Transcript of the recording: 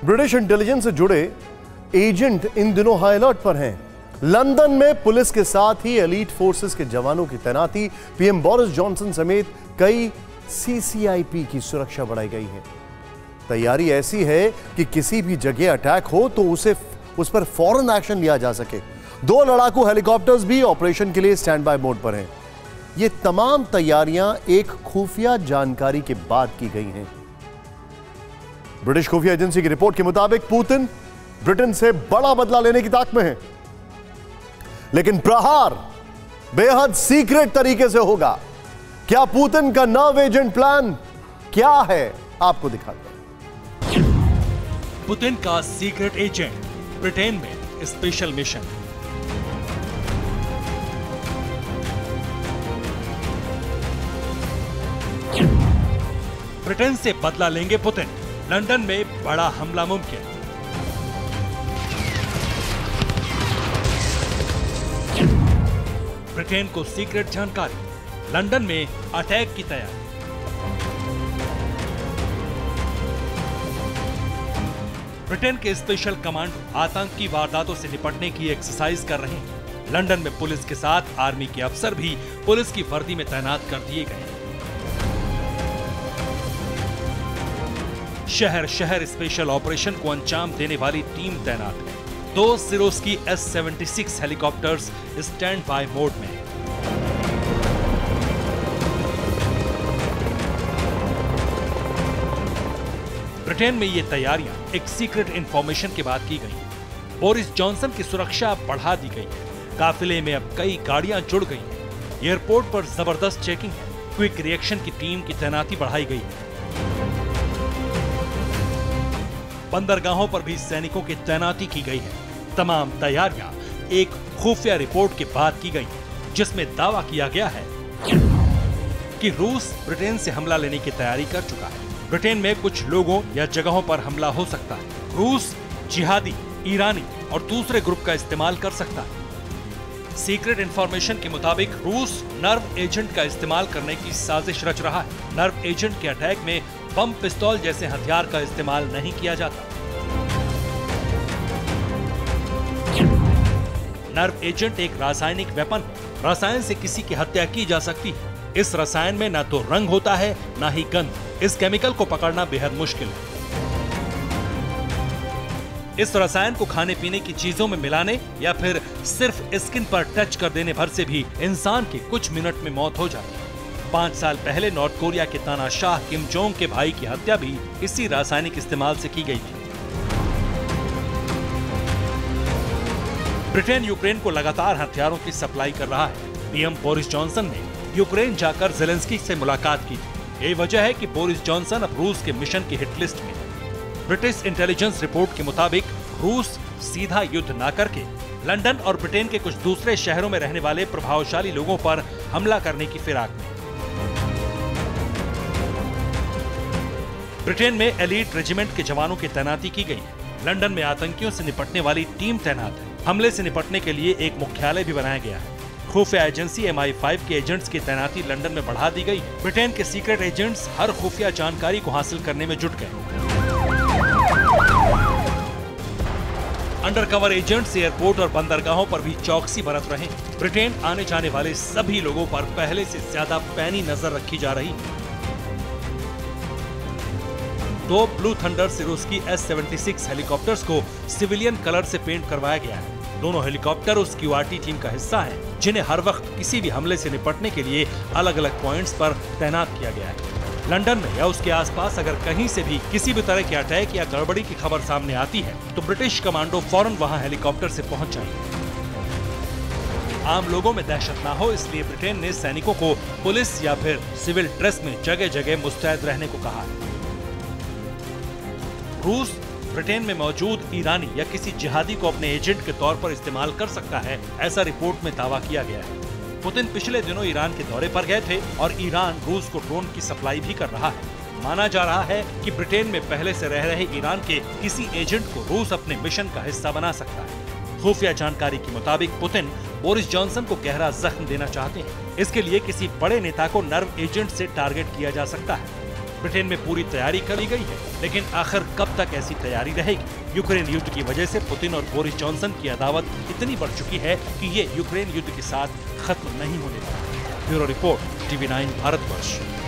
British intelligence से जुड़े agent in दिनों हाई अलर्ट पर हैं। लंदन में पुलिस के साथ ही एलीट फोर्सेस के जवानों की तैनाती, पीएम बोरिस जॉनसन समेत कई सीसीआईपी की सुरक्षा बढ़ाई गई है। तैयारी ऐसी है कि किसी भी जगह अटैक हो तो उस पर फौरन एक्शन लिया जा सके। 2 लड़ाकू हेलीकॉप्टर्स भी ऑपरेशन के लिए स्टैंड बाय मोड पर हैं। ये तमाम तैयारियां एक खुफिया जानकारी के बाद की गई हैं। ब्रिटिश खुफिया एजेंसी की रिपोर्ट के मुताबिक पुतिन ब्रिटेन से बड़ा बदला लेने की ताक में है, लेकिन प्रहार बेहद सीक्रेट तरीके से होगा। क्या पुतिन का नव एजेंट प्लान क्या है, आपको दिखाते हैं। पुतिन का सीक्रेट एजेंट ब्रिटेन में स्पेशल मिशन। ब्रिटेन से बदला लेंगे पुतिन, लंदन में बड़ा हमला मुमकिन। ब्रिटेन को सीक्रेट जानकारी, लंदन में अटैक की तैयारी। ब्रिटेन के स्पेशल कमांडो आतंकी वारदातों से निपटने की एक्सरसाइज कर रहे हैं। लंदन में पुलिस के साथ आर्मी के अफसर भी पुलिस की वर्दी में तैनात कर दिए गए हैं। शहर शहर स्पेशल ऑपरेशन को अंजाम देने वाली टीम तैनात है। 2 Swarovski S-76 helicopters stand by mode में। ब्रिटेन में ये तैयारियां एक सीक्रेट इंफॉर्मेशन के बाद की गई। बोरिस जॉनसन की सुरक्षा बढ़ा दी गई है। काफिले में अब कई गाड़ियां जुड़ गई हैं। एयरपोर्ट पर जबरदस्त चेकिंग है। क्विक रिएक्शन की टीम की तैनाती बढ़ाई गई है। बंदरगाहों पर भी सैनिकों की तैनाती की गई है। तमाम तैयारियां एक खुफिया रिपोर्ट के बाद की गई, जिसमें दावा किया गया है कि रूस ब्रिटेन से हमला लेने की तैयारी कर चुका है। ब्रिटेन में कुछ लोगों या जगहों पर हमला हो सकता है। रूस जिहादी, ईरानी और दूसरे ग्रुप का इस्तेमाल कर सकता है। सीक्रेट इंफॉर्मेशन के मुताबिक रूस नर्व एजेंट का इस्तेमाल करने की साजिश रच रहा है। नर्व एजेंट के अटैक में बम, पिस्तौल जैसे हथियार का इस्तेमाल नहीं किया जाता। नर्व एजेंट एक रासायनिक वेपन है। रसायन से किसी की हत्या की जा सकती है। इस रसायन में न तो रंग होता है, न ही गंध। इस केमिकल को पकड़ना बेहद मुश्किल है। इस रसायन को खाने पीने की चीजों में मिलाने या फिर सिर्फ स्किन पर टच कर देने भर से भी इंसान की कुछ मिनट में मौत हो जाती है। 5 साल पहले नॉर्थ कोरिया के तानाशाह किम जोंग के भाई की हत्या भी इसी रासायनिक इस्तेमाल से की गई थी। ब्रिटेन यूक्रेन को लगातार हथियारों की सप्लाई कर रहा है। पीएम बोरिस जॉनसन ने यूक्रेन जाकर ज़ेलेंस्की से मुलाकात की थी। यही वजह है कि बोरिस जॉनसन अब रूस के मिशन की हिट लिस्ट में है। ब्रिटिश इंटेलिजेंस रिपोर्ट के मुताबिक रूस सीधा युद्ध न करके लंदन और ब्रिटेन के कुछ दूसरे शहरों में रहने वाले प्रभावशाली लोगों पर हमला करने की फिराक में। ब्रिटेन में एलीट रेजिमेंट के जवानों की तैनाती की गई है। लंदन में आतंकियों से निपटने वाली टीम तैनात है। हमले से निपटने के लिए एक मुख्यालय भी बनाया गया है। खुफिया एजेंसी MI5 के एजेंट्स की तैनाती लंदन में बढ़ा दी गई। ब्रिटेन के सीक्रेट एजेंट्स हर खुफिया जानकारी को हासिल करने में जुट गए। अंडरकवर एजेंट्स एयरपोर्ट और बंदरगाहों पर भी चौकसी बरत रहे हैं। ब्रिटेन आने जाने वाले सभी लोगों पर पहले से ज्यादा पैनी नजर रखी जा रही है। 2 blue thunder Swarovski S-76 helicopters को सिविलियन कलर से पेंट करवाया गया है। दोनों हेलीकॉप्टर उस QRT टीम का हिस्सा हैं, जिन्हें हर वक्त किसी भी हमले से निपटने के लिए अलग अलग पॉइंट्स पर तैनात किया गया है। लंदन में या उसके आसपास अगर कहीं से भी किसी भी तरह के अटैक या गड़बड़ी की खबर सामने आती है तो ब्रिटिश कमांडो फौरन वहां हेलीकॉप्टर से पहुंच जाएंगे। आम लोगों में दहशत ना हो, इसलिए ब्रिटेन ने सैनिकों को पुलिस या फिर सिविल ड्रेस में जगह जगह मुस्तैद रहने को कहा है। रूस ब्रिटेन में मौजूद ईरानी या किसी जिहादी को अपने एजेंट के तौर पर इस्तेमाल कर सकता है, ऐसा रिपोर्ट में दावा किया गया है। पुतिन पिछले दिनों ईरान के दौरे पर गए थे और ईरान रूस को ड्रोन की सप्लाई भी कर रहा है। माना जा रहा है कि ब्रिटेन में पहले से रह रहे ईरान के किसी एजेंट को रूस अपने मिशन का हिस्सा बना सकता है। खुफिया जानकारी के मुताबिक पुतिन बोरिस जॉनसन को गहरा जख्म देना चाहते हैं। इसके लिए किसी बड़े नेता को नर्व एजेंट से टारगेट किया जा सकता है। ब्रिटेन में पूरी तैयारी कर ली गई है, लेकिन आखिर कब तक ऐसी तैयारी रहेगी? यूक्रेन युद्ध की वजह से पुतिन और बोरिस जॉनसन की अदावत इतनी बढ़ चुकी है कि ये यूक्रेन युद्ध के साथ खत्म नहीं होने वाला। Bureau report, TV9 Bharatvarsh.